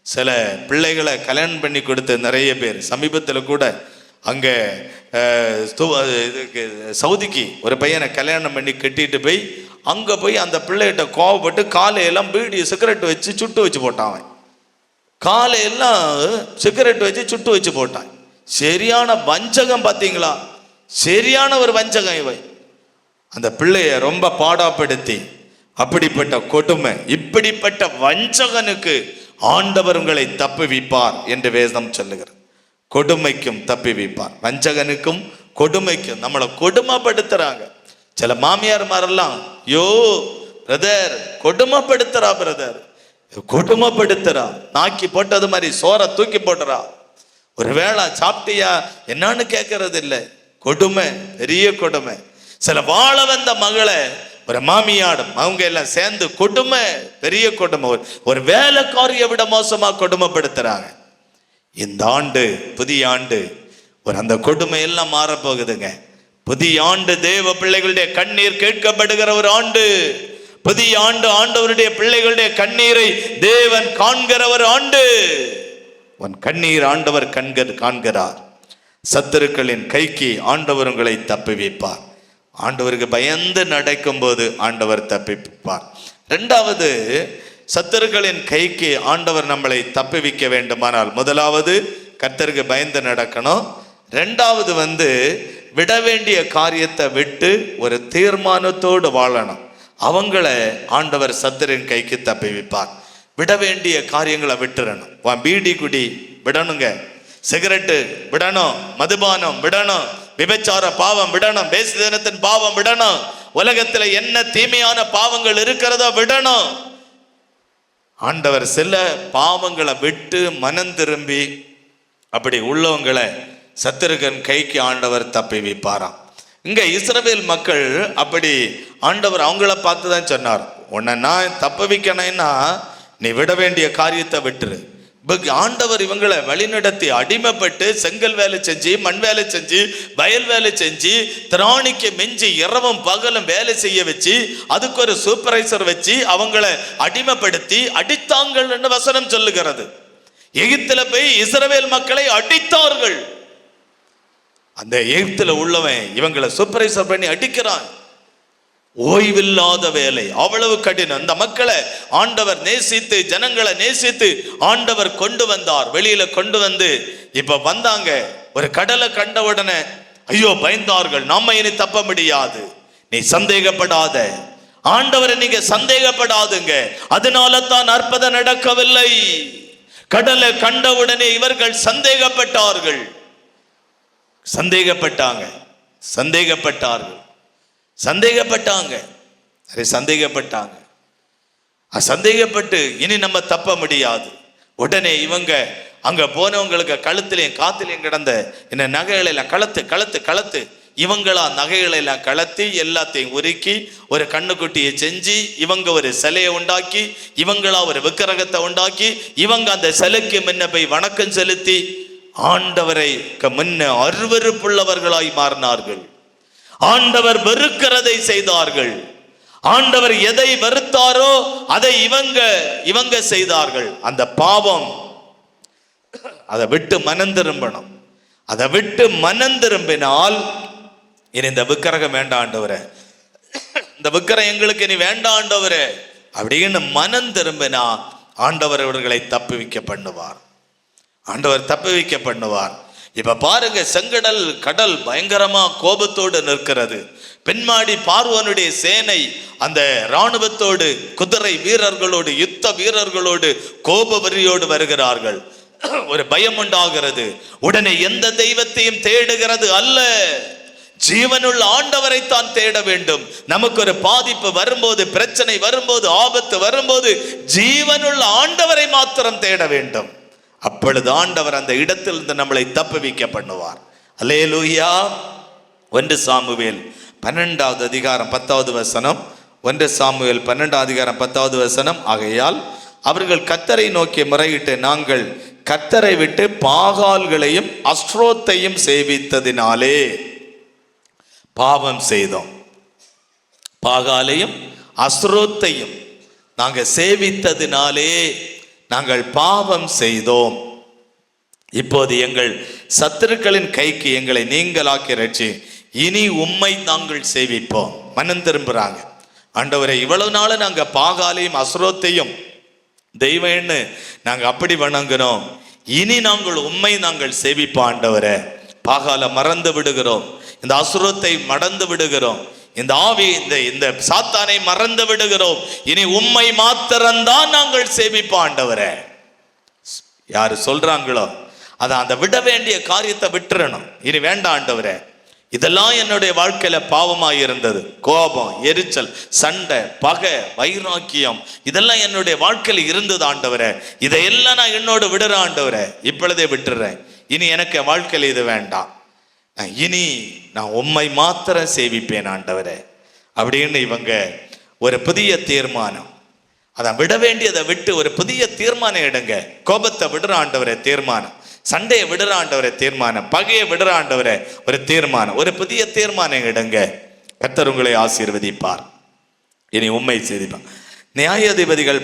சில பிள்ளைகளை கல்யாணம் பண்ணி கொடுத்த நிறைய பேர். சமீபத்தில் கூட அங்கே சவுதிக்கு ஒரு பையனை கல்யாணம் பண்ணி கட்டிட்டு போய் அங்கே போய் அந்த பிள்ளைகிட்ட கோவப்பட்டு காலையெல்லாம் பீடி சிகரெட் வச்சு சுட்டு வச்சு போட்டான். காலையெல்லாம் சிகரெட் வச்சு சுட்டு வச்சு போட்டான். சரியான வஞ்சகம் பார்த்தீங்களா, சரியான ஒரு வஞ்சகம் இவை. அந்த பிள்ளைய ரொம்ப பாடாப்படுத்தி, அப்படிப்பட்ட கொடுமை, இப்படிப்பட்ட வஞ்சகனுக்கு ஆண்டவர் உங்களை தப்புவிப்பார் என்று வேதம் சொல்லுகிறது. கொடுமைக்கும் தப்புவிப்பார். வஞ்சகனுக்கும் கொடுமைக்கும் நம்மளை கொடுமைப்படுத்துறாங்க. சில மாமியார்மாரெல்லாம், யோ பிரதர் கொடுமைப்படுத்துறா, பிரதர் கொடுமைப்படுத்துறா, நாக்கி போட்டது மாதிரி சோற தூக்கி போட்டுறா, ஒரு வேளை சாப்பிட்டியா என்னன்னு கேட்கறது இல்லை. கொடுமை, பெரிய கொடுமை. சில வாழ வந்த மகளை ஒரு மாமியாடும் அவங்க எல்லாம் சேர்ந்து கொடுமை, பெரிய கொடுமை. ஒரு வேலைக்காரியை விட மோசமா கொடுமைப்படுத்துறாங்க. இந்த ஆண்டு, புதிய ஆண்டு, ஒரு அந்த கொடுமை எல்லாம் மாறப்போகுதுங்க. புதிய ஆண்டு தேவ பிள்ளைகளுடைய கண்ணீர் கேட்கப்படுகிற ஒரு ஆண்டு. புதிய ஆண்டு ஆண்டவருடைய பிள்ளைகளுடைய கண்ணீரை தேவன் காண்கிற ஒரு ஆண்டு. உன் கண்ணீர் ஆண்டவர் காண்கிறார். சத்துருக்களின் கைக்கு ஆண்டவர் உங்களை தப்புவிப்பார். ஆண்டவருக்கு பயந்து நடக்கும் போது ஆண்டவர் தப்புவிப்பார். இரண்டாவது, சத்துருக்களின் கைக்கு ஆண்டவர் நம்மளை தப்புவிக்க வேண்டுமானால் முதலாவது கர்த்தருக்கு பயந்து நடக்கணும். ரெண்டாவது விட வேண்டிய காரியத்தை விட்டு ஒரு தீர்மானத்தோடு வாழணும். அவங்கள ஆண்டவர் சத்துருவின் கைக்கு தப்புவிப்பார். விட வேண்டிய காரியங்களை விட்டுறணும். பீடி குடி விடணுங்க, சிகரெட்டு விடணும், மதுபானம் விடணும், விபச்சார பாவம் விடணும், பேசுதனத்தின் பாவம் விடணும், உலகத்துல என்ன தீமையான பாவங்கள் இருக்கிறதோ விடணும். ஆண்டவர் சில பாவங்களை விட்டு மனம் திரும்பி அப்படி உள்ளவங்களை சத்துருக்கன் கைக்கு ஆண்டவர் தப்புவிப்பாராம். இங்க இஸ்ரவேல் மக்கள் அப்படி ஆண்டவர் அவங்கள பார்த்து தான் சொன்னார், உன்னை நான் தப்புவிக்கணும்னா நீ விட வேண்டிய காரியத்தை விட்டுரு. ஆண்டவர் இவங்களை வழிநடத்தி அடிமைப்பட்டு செங்கல் வேலை செஞ்சு, மண் வேலை செஞ்சு, வயல் வேலை செஞ்சு, திராணிக்கு மிஞ்சி இரவும் பகலும் வேலை செய்ய வச்சு, அதுக்கு ஒரு சூப்பர்வைசர் வச்சு அவங்களை அடிமைப்படுத்தி அடித்தாங்கள் என்று வசனம் சொல்லுகிறது. எகிப்துல போய் இஸ்ரவேல் மக்களை அடித்தார்கள். அந்த எகிப்துல உள்ளவன் இவங்களை சூப்பர்வைசர் பண்ணி அடிக்கிறான். ஓய்வில்லாத வேலை, அவ்வளவு கடினம். அந்த மக்களை ஆண்டவர் நேசித்து, ஜனங்களை நேசித்து ஆண்டவர் கொண்டு வந்தார். வெளியில கொண்டு வந்து இப்ப வந்தாங்க. ஒரு கடலை கண்ட உடனே ஐயோ பயந்தார்கள். நாம இனி தப்ப முடியாது. நீ சந்தேகப்படாத, ஆண்டவரை நீங்க சந்தேகப்படாதுங்க. அதனால தான் அற்புதம் நடக்கவில்லை. கடலை கண்டவுடனே இவர்கள் சந்தேகப்பட்டார்கள். சந்தேகப்பட்டு இனி நம்ம தப்ப முடியாது. உடனே இவங்க அங்க போனவங்களுக்கு கழுத்திலையும் காத்திலையும் கிடந்த என்ன நகைகளை எல்லாம் கலத்து இவங்களா நகைகளை எல்லாம் கலத்தி எல்லாத்தையும் உருக்கி ஒரு கண்ணுக்குட்டியை செஞ்சு இவங்க ஒரு சிலையை உண்டாக்கி, இவங்களா ஒரு விக்கிரகத்தை உண்டாக்கி, இவங்க அந்த சிலைக்கு முன்ன போய் வணக்கம் செலுத்தி ஆண்டவரை முன்ன அருவருப்புள்ளவர்களாய் மாறினார்கள். ஆண்டவர் வெறுக்கிறதை செய்தார்கள். ஆண்டவர் எதை வெறுத்தாரோ அதை இவங்க செய்தார்கள். அந்த பாவம் அதை விட்டு மனம் திரும்பணும். அதை விட்டு மனம் திரும்பினால் இனி இந்த விக்கிரகம் வேண்டாம் ஆண்டவரே, இந்த விக்கிரகம் எங்களுக்கு இனி வேண்டாம் ஆண்டவரே அப்படின்னு மனம் திரும்பினா ஆண்டவர் அவர்களை தப்புவிக்க பண்ணுவார். இப்ப பாருங்க, கடல் பயங்கரமா கோபத்தோடு நிற்கிறது. பெண்மாடி பார்வோனுடைய சேனை அந்த இராணுவத்தோடு, குதிரை வீரர்களோடு, யுத்த வீரர்களோடு கோப வெறியோடு வருகிறார்கள். ஒரு பயம் உண்டாகிறது. உடனே எந்த தெய்வத்தையும் தேடுகிறது அல்ல, ஜீவனுள்ள ஆண்டவரை தான் தேட வேண்டும். நமக்கு ஒரு பாதிப்பு வரும்போது, பிரச்சனை வரும்போது, ஆபத்து வரும்போது ஜீவனுள்ள ஆண்டவரை மாத்திரம் தேட வேண்டும். அப்பொழுது ஆண்டவர் அந்த இடத்திலிருந்து நம்மளை தப்புவிக்க பண்ணுவார். அல்லேலூயா. 1 சாமுவேல் 12வது அதிகாரம் 10வது வசனம். 1 சாமுவேல் 12வது அதிகாரம் 10வது வசனம். ஆகையால் அவர்கள் கர்த்தரை நோக்கி முறையிட்டு, நாங்கள் கர்த்தரை விட்டு பாகால்களையும் அஸ்ரோத்தையும் சேவித்ததினாலே பாவம் செய்தோம். பாகாலையும் அஸ்ரோத்தையும் நாங்கள் சேவித்ததினாலே நாங்கள் பாவம் செய்தோம். இப்போது எங்கள் சத்துருக்களின் கைக்கு எங்களை நீங்களாக்கி ரட்சி, இனி உம்மை நாங்கள் சேவிப்போம். மனம் திரும்புறாங்க. ஆண்டவரை, இவ்வளவு நாள் நாங்க பாகாலையும் அஸ்ரோத்தையும் தெய்வம்னு நாங்க அப்படி வணங்குறோம், இனி நாங்கள் சேவிப்போம் ஆண்டவரை. பாகால மறந்து விடுகிறோம், இந்த அசுரத்தை மறந்து விடுகிறோம், இந்த ஆவி இந்த சாத்தானை மறந்து விடுகிறோம். இனி உம்மை மாத்திரம்தான் நாங்கள் சேவிப்போம் ஆண்டவரே. யாரு சொல்றாங்களோ அதை அந்த விட வேண்டிய காரியத்தை விட்டுறணும். இனி வேண்டாம் ஆண்டவரே, இதெல்லாம் என்னுடைய வாழ்க்கையில பாவமாய் இருந்தது. கோபம், எரிச்சல், சண்டை, பகை, வைராக்கியம், இதெல்லாம் என்னுடைய வாழ்க்கையில இருந்தது ஆண்டவரே. இதையெல்லாம் நான் என்னோட விடுறேன் ஆண்டவரே, இப்பொழுதே விட்டுறேன். இனி எனக்கு வாழ்க்கையில இது வேண்டாம், இனி நான் உம்மை மாத்திரம் சேவிப்பேன் ஆண்டவரே அப்படின்னு இவங்க ஒரு புதிய தீர்மானம், அதான் விட வேண்டியதை விட்டு ஒரு புதிய தீர்மானம் எடுங்க. கோபத்தை விடுற ஆண்டவரே தீர்மானம், சண்டையை விடுற ஆண்டவரே தீர்மானம், பகையை விடுற ஆண்டவரே ஒரு தீர்மானம், ஒரு புதிய தீர்மானம் எடுங்க. கர்த்தர் உங்களை ஆசீர்வதிப்பார். இனி உண்மை செய்திப்பார். நியாயாதிபதிகள்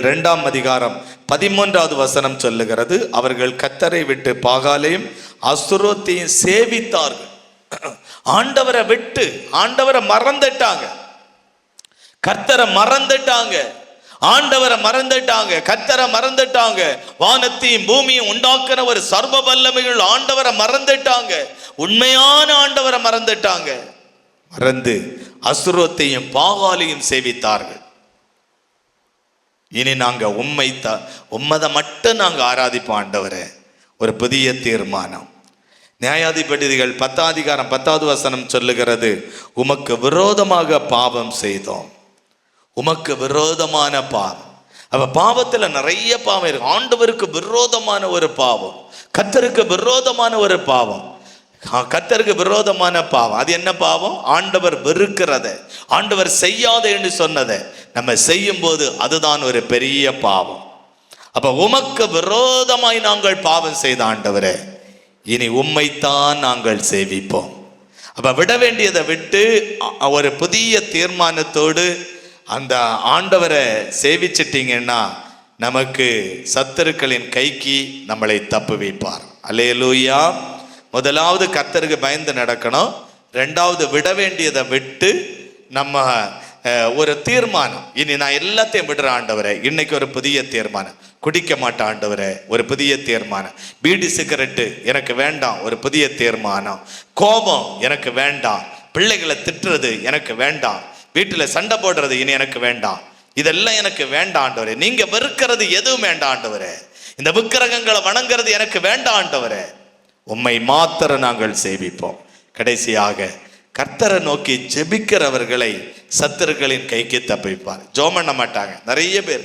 2ஆம் அதிகாரம் 13வது வசனம் சொல்லுகிறது, அவர்கள் கர்த்தரை விட்டு பாகாலையும் அசுரோத்தையும் சேவித்தார்கள். ஆண்டவரை விட்டு ஆண்டவரை மறந்துட்டாங்க, கர்த்தரை மறந்துட்டாங்க, ஆண்டவரை மறந்துட்டாங்க, கர்த்தரை மறந்துட்டாங்க. வானத்தையும் பூமியும் உண்டாக்குற ஒரு சர்வ வல்லமைகள் ஆண்டவரை மறந்துட்டாங்க, உண்மையான ஆண்டவரை மறந்துட்டாங்க. மறந்து அசுரோத்தையும் பாகாலையும் சேவித்தார்கள். இனி நாங்க உம்மதை மட்டும் நாங்க ஆராதிப்போம் ஆண்டவரே. ஒரு புதிய தீர்மானம். நியாயாதிபதிகள் 10ஆம் அதிகாரம் 10வது வசனம் சொல்லுகிறது, உமக்கு விரோதமாக பாவம் செய்தோம். உமக்கு விரோதமான பாவம். அப்ப பாவத்துல நிறைய பாவம் இருக்கு. ஆண்டவருக்கு விரோதமான ஒரு பாவம், கர்த்தருக்கு விரோதமான ஒரு பாவம். கர்த்தருக்கு விரோதமான பாவம் அது என்ன பாவம்? ஆண்டவர் வெறுக்கிறத, ஆண்டவர் செய்யாத என்று சொன்னதை நம்ம செய்யும் போது அதுதான் ஒரு பெரிய பாவம். அப்ப உமக்கு விரோதமாய் நாங்கள் பாவம் செய்த ஆண்டவரே, இனி உம்மைத்தான் நாங்கள் சேவிப்போம். அப்ப விட வேண்டியதை விட்டு ஒரு புதிய தீர்மானத்தோடு அந்த ஆண்டவரை சேவிச்சிட்டீங்கன்னா நமக்கு சத்துருக்களின் கைக்கு நம்மளை தப்பு வைப்பார். அல்லேலூயா. முதலாவது கர்த்தருக்கு பயந்து நடக்கணும். ரெண்டாவது விட வேண்டியதை விட்டு நம்ம ஒரு தீர்மானம், இனி நான் எல்லாத்தையும் விடுற ஆண்டவரே, இன்னைக்கு ஒரு புதிய தீர்மானம். குடிக்க மாட்டேன் ஆண்டவரே, ஒரு புதிய தீர்மானம். பீடி சிகரெட்டு எனக்கு வேண்டாம், ஒரு புதிய தீர்மானம். கோபம் எனக்கு வேண்டாம், பிள்ளைகளை திட்டுறது எனக்கு வேண்டாம், வீட்டில் சண்டை போடுறது இனி எனக்கு வேண்டாம், இதெல்லாம் எனக்கு வேண்டாம் ஆண்டவரே. நீங்க வெறுக்கிறது எதுவும் வேண்டாம் ஆண்டவரே, இந்த விக்கிரகங்களை வணங்குறது எனக்கு வேண்டாம் ஆண்டவரே, உம்மை மாத்திரம் நாங்கள் சேவிப்போம். கடைசியாக கர்த்தரை நோக்கி ஜெபிக்கிறவர்களை சத்துருக்களின் கைக்கு தப்பிப்பார். ஜெபம் பண்ண மாட்டாங்க நிறைய பேர்.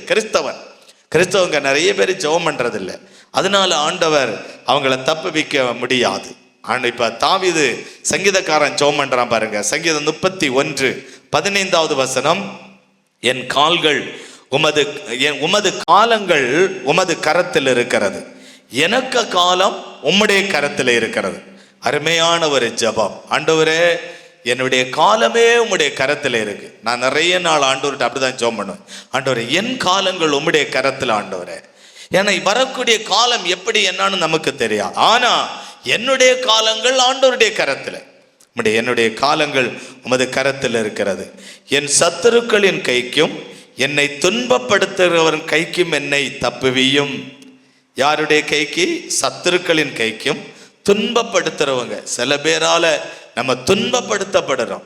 கிறிஸ்தவங்க நிறைய பேர் ஜெபம் பண்றது இல்லை, அதனால ஆண்டவர் அவங்கள தப்புவிக்க முடியாது. இப்ப தாவீது சங்கீதக்காரன் ஜெபம் பண்றான் பாருங்க. சங்கீதம் 31:15வது வசனம், என் கால்கள் உமது காலங்கள் உமது கரத்தில் இருக்கிறது, எனக்கு காலம் உம்முடைய கரத்தில் இருக்கிறது. அருமையான ஒரு ஜெபம். ஆண்டவரே என்னுடைய காலமே உம்முடைய கரத்தில் இருக்கு. நான் நிறைய நாள் ஆண்டவர்கிட்ட அப்படிதான் ஜெபம் பண்ணுவேன். ஆண்டவரே என் காலங்கள் உம்முடைய கரத்தில் ஆண்டவரே. ஏன்னா வரக்கூடிய காலம் எப்படி என்னன்னு நமக்கு தெரியாது, ஆனா என்னுடைய காலங்கள் ஆண்டவருடைய கரத்தில். என்னுடைய காலங்கள் உமது கரத்தில் இருக்கிறது. என் சத்துருக்களின் கைக்கும் என்னை துன்பப்படுத்துகிறவரின் கைக்கும் என்னை தப்புவியும். யாருடைய கைக்கு? சத்துருக்களின் கைக்கும். துன்பப்படுத்துறவங்க, சில பேரால நம்ம துன்பப்படுத்தப்படுறோம்,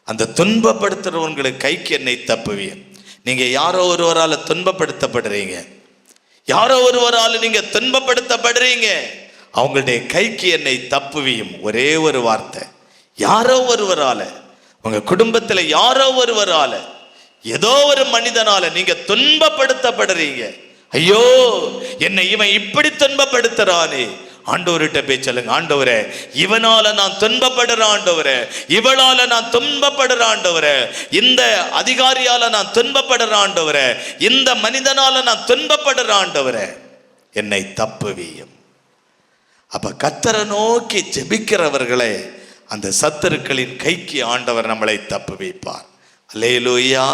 அந்த துன்பப்படுத்துறவங்களுக்கு கைக்கு என்னை தப்புவியும். நீங்க யாரோ ஒருவரால துன்பப்படுத்தப்படுறீங்க, யாரோ ஒருவரால நீங்க துன்பப்படுத்தப்படுறீங்க, அவங்களுடைய கைக்கு என்னை தப்புவியும். ஒரே ஒரு வார்த்தை, யாரோ ஒருவரால, உங்க குடும்பத்துல யாரோ ஒருவரால, ஏதோ ஒரு மனிதனால நீங்க துன்பப்படுத்தப்படுறீங்க. ஐயோ என்னை இவன் இப்படி துன்பப்படுத்துறானே, ஆண்டவர்கிட்ட போய் சொல்லுங்க, ஆண்டவரே இவனால நான் துன்பப்படுறேன் ஆண்டவரே, இவளால நான் துன்பப்படுறேன் ஆண்டவரே, இந்த அதிகாரியால நான் துன்பப்படுறேன் ஆண்டவரே, இந்த மனிதனால நான் துன்பப்படுறேன் ஆண்டவரே, என்னை தப்புவியும். அப்ப கர்த்தரை நோக்கி ஜெபிக்கிறவர்களை அந்த சத்துருக்களின் கைக்கு ஆண்டவர் நம்மளை தப்புவிப்பார். அல்லேலூயா.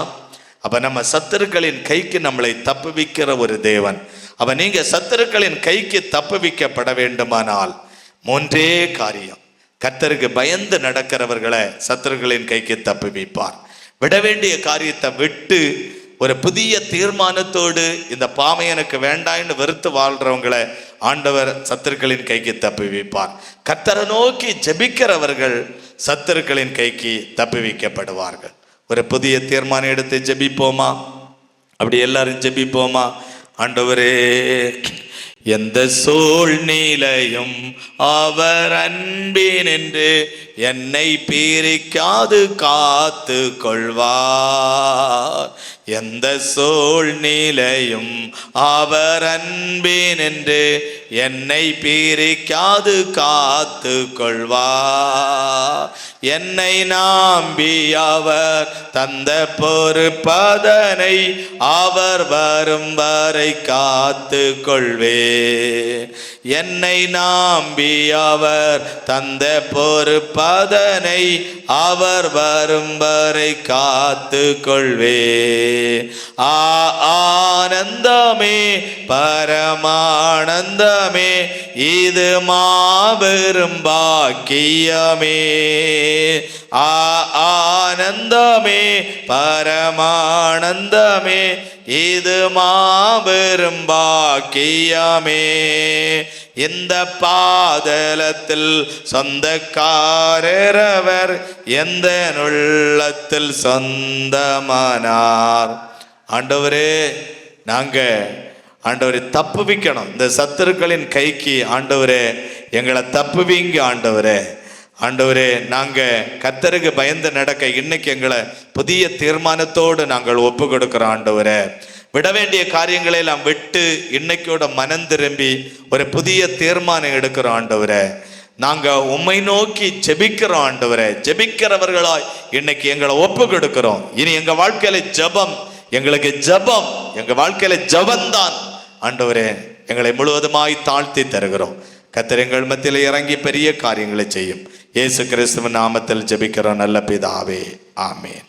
அப்ப நம்ம சத்துருக்களின் கைக்கு நம்மளை தப்புவிக்கிற ஒரு தேவன். அப்ப நீங்க சத்துருக்களின் கைக்கு தப்புவிக்கப்பட வேண்டுமானால் 3 காரியம். கர்த்தருக்கு பயந்து நடக்கிறவர்களை சத்துருக்களின் கைக்கு தப்புவிப்பார். விட வேண்டிய காரியத்தை விட்டு ஒரு புதிய தீர்மானத்தோடு இந்த பாவம் எனக்கு வேண்டாம்னு வெறுத்து வாழ்றவங்களை ஆண்டவர் சத்துருக்களின் கைக்கு தப்புவிப்பார். கர்த்தரை நோக்கி ஜெபிக்கிறவர்கள் சத்துருக்களின் கைக்கு தப்புவிக்கப்படுவார்கள். ஒரு புதிய தீர்மானம் எடுத்து ஜெபிப்போமா? அப்படி எல்லாரும் ஜெபிப்போமா? ஆண்டவரே, எந்த சூழ்நிலையும் அவர் அன்பினின்று என்னை பிரிக்காது காத்து கொள்வார். எந்த சூழ்நிலையும் அவர் அன்பினின்று என்னை பிரிக்காது காத்து கொள்வார். என்னை நம்பி அவர் தந்த பொறுப்பதனை அவர் வரும் வரை காத்து கொள்வேன். என்னை நம்பி அவர் தந்த பொறுப்பதனை அவர் வரும் வரை காத்து கொள்வேன். ஆனந்தமே பரமானந்தமே இது மாபெரும் பாக்கியமே. ஆனந்தமே பரமானந்தமே இது மாபெரும் பாக்கியமே. இந்த பாதலத்தில் சொந்தக்காரவர் எந்த உள்ளத்தில் சொந்தமானார். ஆண்டவரே, நாங்க ஆண்டவரை தப்புவிக்கணும் இந்த சத்துருக்களின் கைக்கு. ஆண்டவரே, எங்களை தப்புவிங்க. ஆண்டவரே, ஆண்டவரே, நாங்க கர்த்தருக்கு பயந்து நடக்க இன்னைக்கு எங்களை புதிய தீர்மானத்தோடு நாங்கள் ஒப்பு கொடுக்கிறோம். ஆண்டவரே, விட வேண்டிய காரியங்களை எல்லாம் விட்டு இன்னைக்கோட மனம் திரும்பி ஒரு புதிய தீர்மானம் எடுக்கிறோம். ஆண்டவரே, நாங்க உம்மை நோக்கி ஜெபிக்கிறோம். ஆண்டவரே, ஜெபிக்கிறவர்களாய் இன்னைக்கு எங்களை ஒப்பு கொடுக்கிறோம். இனி எங்க வாழ்க்கையில ஜெபம், எங்களுக்கு ஜெபம், எங்க வாழ்க்கையில ஜெபம்தான். ஆண்டவரே, எங்களை முழுவதுமாய் தாழ்த்தி தருகிறோம். கர்த்தர் எங்கள் மத்தியில் இறங்கி பெரிய காரியங்களை செய்யும். இயேசு கிறிஸ்துவின் நாமத்தில் ஜெபிக்கிறோம் நல்ல பிதாவே, ஆமேன்.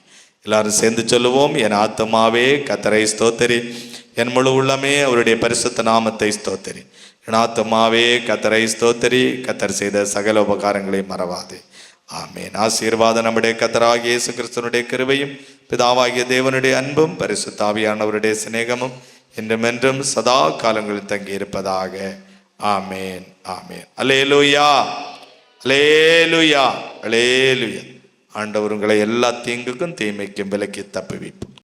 எல்லாரும் சேர்ந்து சொல்லுவோம். என் ஆத்துமாவே கர்த்தரை ஸ்தோத்திரி, என் முழு உள்ளமே அவருடைய பரிசுத்த நாமத்தை ஸ்தோத்திரி. என் ஆத்துமாவே கர்த்தரை ஸ்தோத்திரி, கர்த்தர் செய்த சகல உபகாரங்களை மறவாதே. ஆமேன். ஆசீர்வாதம் நம்முடைய கர்த்தராகிய இயேசு கிறிஸ்துவினுடைய கிருபையும் பிதாவாகிய தேவனுடைய அன்பும் பரிசுத்த ஆவியானவருடைய சிநேகமும் என்றுமென்றும் சதா காலங்களில் தங்கி இருப்பதாக. ஆமேன், ஆமேன். அல்லேலூயா, அல்லேலூயா, அல்லேலூயா. ஆண்டவர் உங்களை எல்லா தீங்குக்கும் தீமைக்கும் விலக்கி தப்புவிப்பார்.